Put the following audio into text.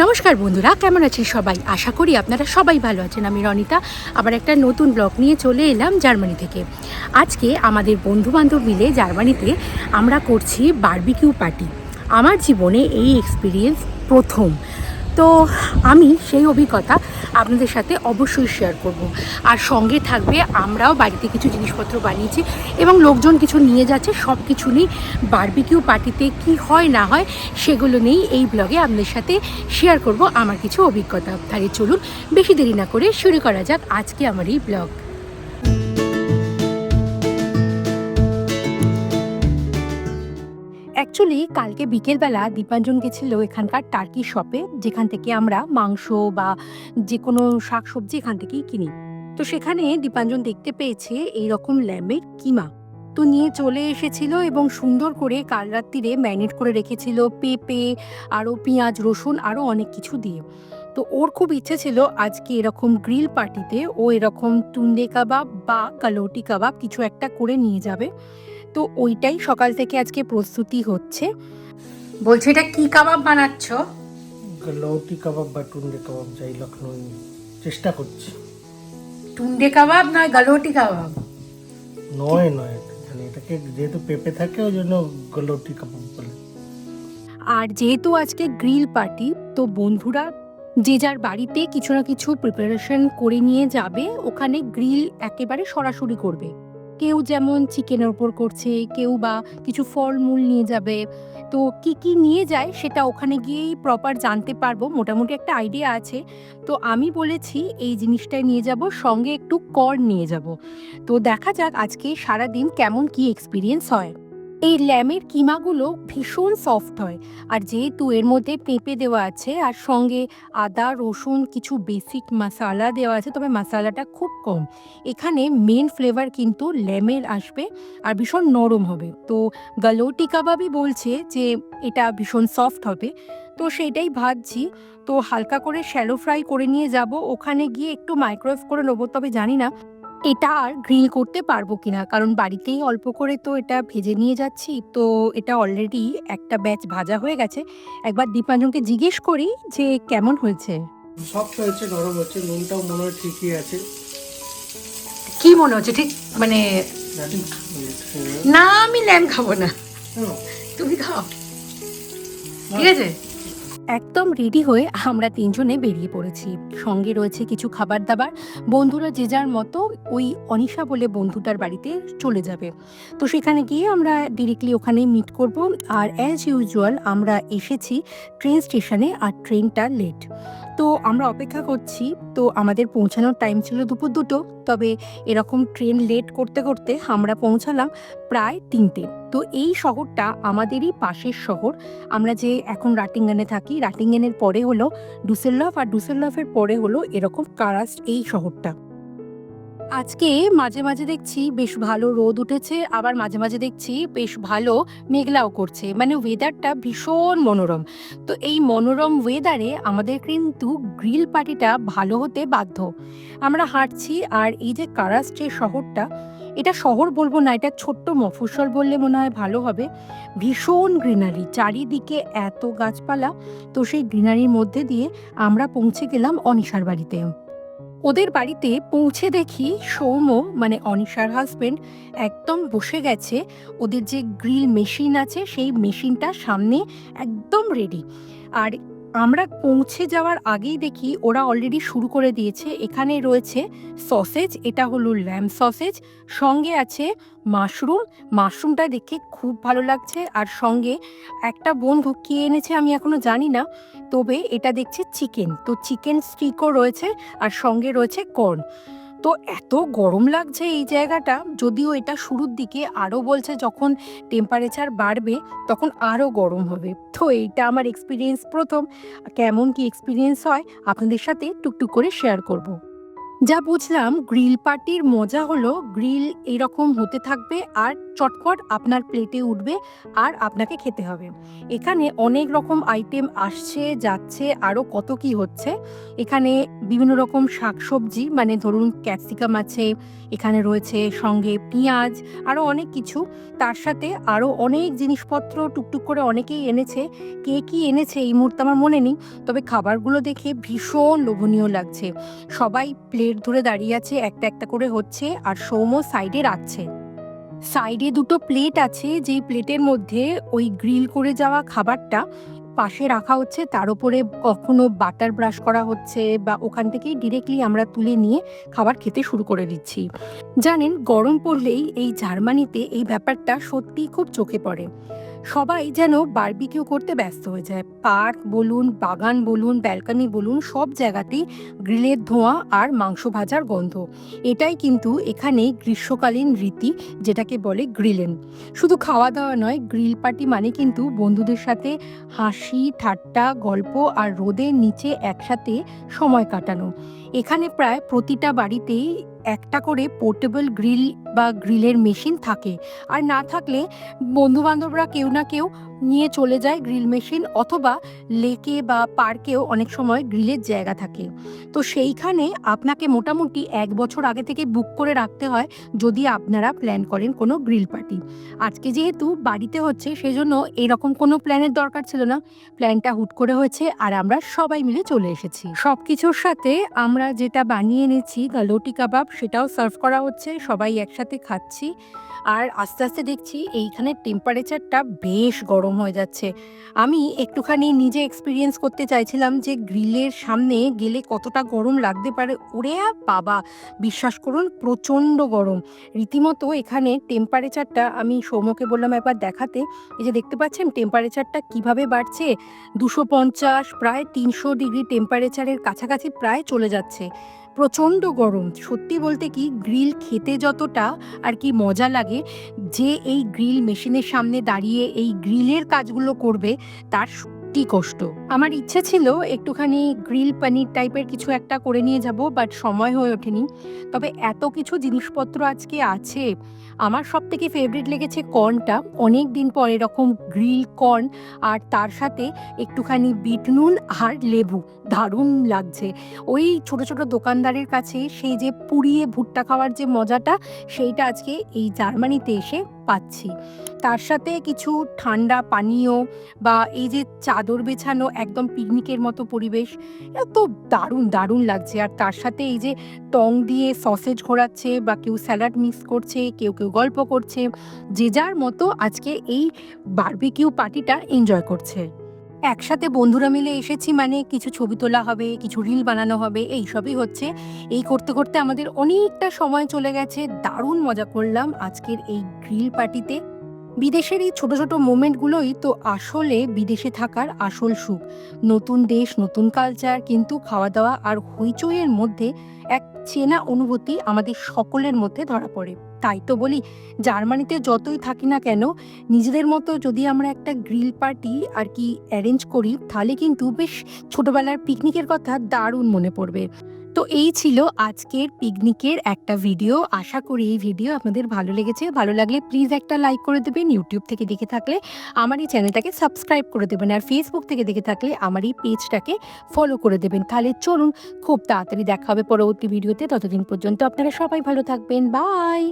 নমস্কার বন্ধুরা, কেমন আছেন সবাই? আশা করি আপনারা সবাই ভালো আছেন। আমি রনিতা আবার একটা নতুন ব্লগ নিয়ে চলে এলাম জার্মানি থেকে। আজকে আমাদের বন্ধুবান্ধব মিলে জার্মানিতে আমরা করছি বারবিকিউ পার্টি। আমার জীবনে এই এক্সপিরিয়েন্স প্রথম, তো আমি সেই অভিজ্ঞতা আপনাদের সাথে অবশ্যই শেয়ার করব। আর সঙ্গে থাকবে আমরাও বাড়িতে কিছু জিনিসপত্র বানিয়েছি এবং লোকজন কিছু নিয়ে যাচ্ছে। সব কিছু নিয়েই বারবিকিউ পার্টিতে কি হয় না হয় সেগুলো নিয়েই এই ব্লগে আপনাদের সাথে শেয়ার করব আমার কিছু অভিজ্ঞতা। তাহলে চলুন বেশি দেরি না করে শুরু করা যাক আজকে আমার এই ব্লগ। অ্যাকচুয়ালি কালকে বিকেলবেলা দীপাঞ্জন গেছিল এখানকার টার্কি শপে, যেখান থেকে আমরা মাংস বা যে কোনো শাকসবজি এখান থেকেই কিনি। তো সেখানে দীপাঞ্জন দেখতে পেয়েছে এইরকম ল্যাম্বের কিমা, তো নিয়ে চলে এসেছিল এবং সুন্দর করে কাল রাত্রিরে ম্যারিনেট করে রেখেছিল পেঁপে, আরও পেঁয়াজ রসুন আরও অনেক কিছু দিয়ে। তো ওর খুব ইচ্ছে ছিল আজকে এরকম গ্রিল পার্টিতে ও এরকম টুন্ডে কাবাব বা কালোটি কাবাব কিছু একটা করে নিয়ে যাবে। তো ওইটাই সকাল থেকে আজকে প্রস্তুতি হচ্ছে। বলছে এটা কি কাবাব বানাচ্ছ? গলৌটি কাবাব বা টুন্ডে কাবাব, যাই লখনৌ চেষ্টা করছি। টুন্ডে কাবাব নয়, গালোটি কাবাব। নয় মানে এটাকে যেহেতু পেঁপে থাকে ওই জন্য গলৌটি কাবাব বলে। আর যেহেতু আজকে গ্রিল পার্টি, তো বন্ধুরা যে যার বাড়িতে কিছু না কিছু প্রিপারেশন করে নিয়ে যাবে, ওখানে গ্রিল একেবারে সরাসরি করবে। কেউ যেমন চিকেনের ওপর করছে, কেউ বা কিছু ফলমূল নিয়ে যাবে। তো কি কি নিয়ে যায় সেটা ওখানে গিয়েই প্রপার জানতে পারবো, মোটামুটি একটা আইডিয়া আছে। তো আমি বলেছি এই জিনিসটাই নিয়ে যাব, সঙ্গে একটু কর্ন নিয়ে যাব। তো দেখা যাক আজকে সারাদিন কেমন কি এক্সপিরিয়েন্স হয়। এই ল্যামের কিমাগুলো ভীষণ সফট হয়, আর যেহেতু এর মধ্যে পেঁপে দেওয়া আছে আর সঙ্গে আদা রসুন কিছু বেসিক মশলা দেওয়া আছে, তবে মশলাটা খুব কম। এখানে মেন ফ্লেভার কিন্তু ল্যামের আসবে আর ভীষণ নরম হবে। তো গালোটি কাবাবই বলছে যে এটা ভীষণ সফট হবে, তো সেটাই ভাবছি। তো হালকা করে শ্যালো ফ্রাই করে নিয়ে যাব, ওখানে গিয়ে একটু মাইক্রোওয়েভ করে নেবো। তবে জানি না এটা আর গ্রিল করতে পারবো কিনা, কারণ বাড়িতেই অল্প করে তো এটা ভেজে নিয়ে যাচ্ছি। তো এটা অলরেডি একটা ব্যাচ ভাজা হয়ে গেছে। একবার দীপাঞ্জনকে জিজ্ঞেস করি যে কেমন হয়েছে। সফট হয়েছে, নরম হয়েছে, নুনটাও মনে হয় ঠিকই আছে। কি মনে হচ্ছে ঠিক মানে? না, আমি ল্যাম খাবো না, তুমি খাও, ঠিক আছে। একদম রেডি হয়ে আমরা তিনজনে বেরিয়ে পড়েছি। সঙ্গে রয়েছে কিছু খাবার দাবার। বন্ধুরা যে যার মতো ওই অনিশা বলে বন্ধুটার বাড়িতে চলে যাবে। তো সেখানে গিয়ে আমরা ডিরেক্টলি ওখানেই মিট করব। আর অ্যাজ ইউজুয়াল আমরা এসেছি ট্রেন স্টেশনে, আর ট্রেনটা লেট। তো আমরা অপেক্ষা করছি। তো আমাদের পৌঁছানোর টাইম ছিল দুপুর 2টো, তবে এরকম ট্রেন লেট করতে করতে আমরা পৌঁছালাম প্রায় 3টে। তো এই শহরটা আমাদেরই পাশের শহর। আমরা যে এখন রাটিংগেনে থাকি, রাটিংগেনের পরে হলো ডুসেলডর্ফ, আর ডুসেলডর্ফের পরে হলো এরকম কারাস্ট এই শহরটা। আজকে মাঝে মাঝে দেখছি বেশ ভালো রোদ উঠেছে, আবার মাঝে মাঝে দেখছি বেশ ভালো মেঘলাও করছে, মানে ওয়েদারটা ভীষণ মনোরম। তো এই মনোরম ওয়েদারে আমাদের কিন্তু গ্রিল পার্টিটা ভালো হতে বাধ্য। আমরা হাঁটছি, আর এই যে কারাস্ট্রের শহরটা, এটা শহর বলবো না, এটা ছোট্ট মফস্বল বললে মনে হয় ভালো হবে। ভীষণ গ্রিনারি, চারিদিকে এত গাছপালা। তো সেই গ্রিনারির মধ্যে দিয়ে আমরা পৌঁছে গেলাম অনিশার বাড়িতে। ওদের বাড়িতে পৌঁছে দেখি সৌম্য মানে অনিশার হাজবেন্ড একদম বসে গেছে। ওদের যে গ্রিল মেশিন আছে সেই মেশিনটা সামনে একদম রেডি। আর আমরা পৌঁছে যাওয়ার আগেই দেখি ওরা অলরেডি শুরু করে দিয়েছে। এখানে রয়েছে সসেজ, এটা হলো ল্যাম্ব সসেজ, সঙ্গে আছে মাশরুম। মাশরুমটা দেখে খুব ভালো লাগছে। আর সঙ্গে একটা বন্ধু কে এনেছে আমি এখনো জানি না, তবে এটা দেখছি চিকেন, তো চিকেন স্টিকও রয়েছে, আর সঙ্গে রয়েছে কর্ন। তো এত গরম লাগছে এই জায়গাটা, যদিও এটা শুরুর দিকে, আরও বলছে যখন টেম্পারেচার বাড়বে তখন আরও গরম হবে। তো এইটা আমার এক্সপিরিয়েন্স প্রথম। কেমন কি এক্সপিরিয়েন্স হয় আপনাদের সাথে টুকটুক করে শেয়ার করব। যা বুঝলাম গ্রিল পার্টির মজা হলো গ্রিল এরকম হতে থাকবে আর চটপট আপনার প্লেটে উঠবে আর আপনাকে খেতে হবে। এখানে অনেক রকম আইটেম আসছে যাচ্ছে, আরও কত কি হচ্ছে। এখানে বিভিন্ন রকম শাকসবজি, মানে ধরুন ক্যাপসিকাম আছে, এখানে রয়েছে সঙ্গে পেঁয়াজ, আরও অনেক কিছু। তার সাথে আরও অনেক জিনিসপত্র টুকটুক করে অনেকেই এনেছে। কে কী এনেছে এই মুহূর্তে আমার মনে নেই, তবে খাবারগুলো দেখে ভীষণ লোভনীয় লাগছে। সবাই প্লেট ধরে দাঁড়িয়ে আছে, একটা একটা করে হচ্ছে, আর সৌম্য সাইডে রাখছে। সাইডে দুটো প্লেট আছে, যেই প্লেটের মধ্যে ওই গ্রিল করে যাওয়া খাবারটা পাশে রাখা হচ্ছে, তার উপরে কখনো বাটার ব্রাশ করা হচ্ছে, বা ওখান থেকেই ডিরেক্টলি আমরা তুলে নিয়ে খাবার খেতে শুরু করে দিচ্ছি। জানেন, গরম পড়লেই এই জার্মানিতে এই ব্যাপারটা সত্যিই খুব চোখে পড়ে। সবাই যেন বারবিকিউ করতে ব্যস্ত হয়ে যায়। পার্ক বলুন, বাগান বলুন, ব্যালকনি বলুন, সব জায়গাতেই গ্রিলের ধোঁয়া আর মাংস ভাজার গন্ধ। এটাই কিন্তু এখানে গ্রীষ্মকালীন রীতি, যেটাকে বলে গ্রিলেন। শুধু খাওয়া দাওয়া নয়, গ্রিল পার্টি মানে কিন্তু বন্ধুদের সাথে হাসি ঠাট্টা, গল্প আর রোদের নিচে একসাথে সময় কাটানো। এখানে প্রায় প্রতিটা বাড়িতেই একটা করে পোর্টেবল গ্রিল বা গ্রিলের মেশিন থাকে, আর না থাকলে বন্ধুবান্ধবরা কেউ না কেউ নিয়ে চলে যায় গ্রিল মেশিন, অথবা লেকে বা পার্কেও অনেক সময় গ্রিলের জায়গা থাকে। তো সেইখানে আপনাকে মোটামুটি 1 বছর আগে থেকে বুক করে রাখতে হয় যদি আপনারা প্ল্যান করেন কোনো গ্রিল পার্টি। আজকে যেহেতু বাড়িতে হচ্ছে, সেজন্য এরকম কোনো প্ল্যানের দরকার ছিল না। প্ল্যানটা হুট করে হয়েছে আর আমরা সবাই মিলে চলে এসেছি। সব কিছুর সাথে আমরা যেটা বানিয়ে এনেছি গালোটি কাবাব, সেটাও সার্ভ করা হচ্ছে, সবাই একসাথে খাচ্ছি। আর আস্তে আস্তে দেখছি এইখানের টেম্পারেচারটা বেশ গরম হয়ে যাচ্ছে। আমি একটুখানি নিজে এক্সপিরিয়েন্স করতে চাইছিলাম যে গ্রিলের সামনে গেলে কতটা গরম লাগতে পারে। ওরে বাবা, বিশ্বাস করুন প্রচণ্ড গরম। রীতিমতো এখানে টেম্পারেচারটা, আমি সৌম্যকে বললাম একবার দেখাতে, এই যে দেখতে পাচ্ছেন টেম্পারেচারটা কিভাবে বাড়ছে, 250 প্রায় 300 ডিগ্রি টেম্পারেচারের কাছাকাছি প্রায় চলে যাচ্ছে। প্রচণ্ড গরম। সত্যি বলতে কি, গ্রিল খেতে যতটা আর কি মজা লাগে, যে এই গ্রিল মেশিনের সামনে দাঁড়িয়ে এই গ্রিলের কাজগুলো করবে তার সত্যি কষ্ট। আমার ইচ্ছে ছিল একটুখানি গ্রিল পনির টাইপের কিছু একটা করে নিয়ে যাব, বাট সময় হয়ে ওঠেনি। তবে এত কিছু জিনিসপত্র আজকে আছে। আমার সবথেকে ফেভারিট লেগেছে কর্নটা। অনেক দিন পর এরকম গ্রিল কর্ন, আর তার সাথে একটুখানি বিট নুন আর লেবু, দারুণ লাগছে। ওই ছোট ছোট দোকানদারের কাছে সেই যে পুড়িয়ে ভুট্টা খাওয়ার যে মজাটা, সেইটা আজকে এই জার্মানিতে এসে পাচ্ছি। তার সাথে কিছু ঠান্ডা পানীয়, বা এই যে চাদর বেছানো একদম পিকনিকের মতো পরিবেশ, এত দারুণ দারুণ লাগছে। আর তার সাথে এই যে টং দিয়ে সসেজ ঘোরাচ্ছে, বা কেউ স্যালাড মিক্স করছে, কেউ কেউ গল্প করছে, যে যার মতো আজকে এই বারবিকিউ পার্টিটা এনজয় করছে। একসাথে বন্ধুরা মিলে এসেছি মানে কিছু ছবি তোলা হবে, কিছু রিল বানানো হবে, এইসবই হচ্ছে। এই করতে করতে আমাদের অনেকটা সময় চলে গেছে। দারুণ মজা করলাম আজকের এই গ্রিল পার্টিতে। বিদেশের এই ছোট ছোট মোমেন্টগুলোই তো আসলে বিদেশে থাকার আসল সুখ। নতুন দেশ, নতুন কালচার, কিন্তু খাওয়া দাওয়া আর হইচইয়ের মধ্যে এক চেনা অনুভূতি আমাদের সকলের মধ্যে ধরা পড়ে। তাই তো বলি, জার্মানিতে যতই থাকি না কেন, নিজেদের মতো যদি আমরা একটা গ্রিল পার্টি আর কি অ্যারেঞ্জ করি, তাহলে কিন্তু বেশ ছোটবেলার পিকনিকের কথা দারুণ মনে পড়বে। তো এই ছিল আজকের পিকনিকের একটা ভিডিও। আশা করি এই ভিডিও আপনাদের ভালো লেগেছে। ভালো লাগলে প্লিজ একটা লাইক করে দেবেন। ইউটিউব থেকে দেখে থাকলে আমার এই চ্যানেলটাকে সাবস্ক্রাইব করে দেবেন, আর ফেসবুক থেকে দেখে থাকলে আমার এই পেজটাকে ফলো করে দেবেন। তাহলে চলুন, খুব তাড়াতাড়ি দেখা হবে পরবর্তী ভিডিওতে। ততদিন পর্যন্ত আপনারা সবাই ভালো থাকবেন। বাই।